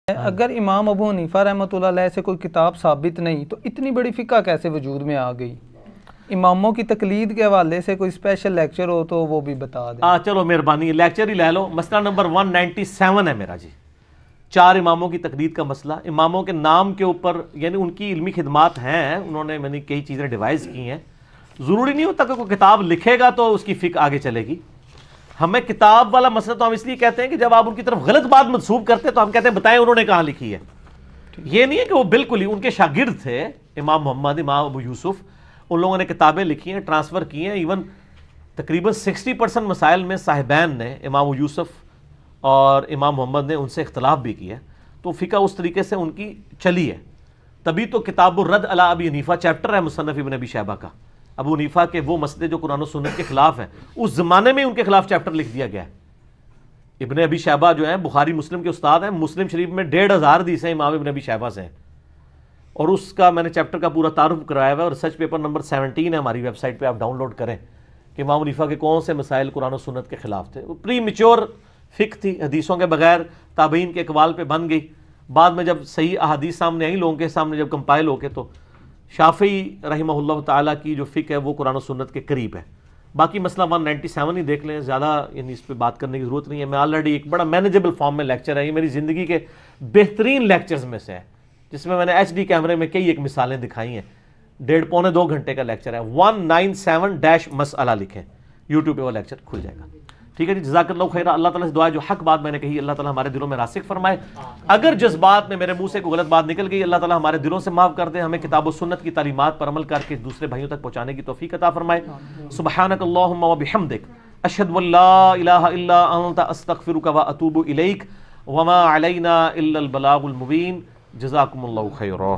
اگر امام ابو حنیفہ رحمۃ اللہ علیہ سے کوئی کتاب ثابت نہیں تو اتنی بڑی فقہ کیسے وجود میں آ گئی؟ اماموں کی تقلید کے حوالے سے کوئی اسپیشل لیکچر ہو تو وہ بھی بتا دیں۔ چلو مہربانی، لیکچر ہی لے لو۔ مسئلہ نمبر 197 ہے میرا جی، 4 اماموں کی تقلید کا مسئلہ۔ اماموں کے نام کے اوپر یعنی ان کی علمی خدمات ہیں، انہوں نے میں نے کئی چیزیں ڈیوائز کی ہیں۔ ضروری نہیں ہوتا کہ کوئی کتاب لکھے گا تو اس کی فقہ آگے چلے گی۔ ہمیں کتاب والا مسئلہ تو ہم اس لیے کہتے ہیں کہ جب آپ ان کی طرف غلط بات منسوب کرتے ہیں تو ہم کہتے ہیں بتائیں انہوں نے کہاں لکھی ہے۔ یہ نہیں ہے کہ وہ بالکل ہی، ان کے شاگرد تھے امام محمد، امام ابو یوسف، ان لوگوں نے کتابیں لکھی ہیں، ٹرانسفر کی ہیں۔ ایون تقریباً 60% مسائل میں صاحبین نے، امام ابو یوسف اور امام محمد نے ان سے اختلاف بھی کیا، تو فقہ اس طریقے سے ان کی چلی ہے۔ تبھی تو کتاب الرد علی ابی حنیفہ چیپٹر ہے مصنف ابن ابی شیبہ کا، ابو حنیفہ کے وہ مسئلے جو قرآن و سنت کے خلاف ہیں، اس زمانے میں ان کے خلاف چیپٹر لکھ دیا گیا ہے۔ ابن ابی شیبہ جو ہیں بخاری مسلم کے استاد ہیں، مسلم شریف میں 1500 حدیث ہیں امام ابن ابی شیبہ سے ہیں، اور اس کا میں نے چیپٹر کا پورا تعارف کرایا ہوا ہے، اور ریسرچ پیپر نمبر 17 ہے ہماری ویب سائٹ پہ، آپ ڈاؤن لوڈ کریں کہ امام حنیفہ کے کون سے مسائل قرآن و سنت کے خلاف تھے۔ وہ پری میچور فقہ تھی، حدیثوں کے بغیر تابعین کے اقوال پہ بن گئی۔ بعد میں جب صحیح احادیث سامنے آئیں لوگوں کے سامنے، جب کمپائل ہو کے، تو شافعی رحمہ اللہ تعالیٰ کی جو فقہ ہے وہ قرآن و سنت کے قریب ہے۔ باقی مسئلہ 197 ہی دیکھ لیں، زیادہ یعنی اس پہ بات کرنے کی ضرورت نہیں ہے۔ میں آلریڈی ایک بڑا مینیجبل فارم میں لیکچر ہے، یہ میری زندگی کے بہترین لیکچرز میں سے ہے، جس میں نے ایچ ڈی کیمرے میں کئی ایک مثالیں دکھائی ہیں۔ 1.5 پونے 2 گھنٹے کا لیکچر ہے۔ 197 مسئلہ لکھیں، یوٹیوب پہ وہ لیکچر کھل جائے گا۔ ٹھیک ہے جی، جزاک اللہ خیر۔ اللہ تعالیٰ سے دعا ہے جو حق بات میں نے کہی اللہ تعالیٰ ہمارے دلوں میں راسخ فرمائے۔ اگر جذبات میں میرے منہ سے کوئی غلط بات نکل گئی، اللہ تعالیٰ ہمارے دلوں سے معاف کر دے، ہمیں کتاب و سنت کی تعلیمات پر عمل کر کے دوسرے بھائیوں تک پہنچانے کی توفیق عطا فرمائے۔ سبحانک اللہم و بحمدک، اشہد ان لا الہ الا انت، استغفرک و اتوب الیک، وما علینا الا البلاغ المبین۔ جزاکم اللہ خیرا۔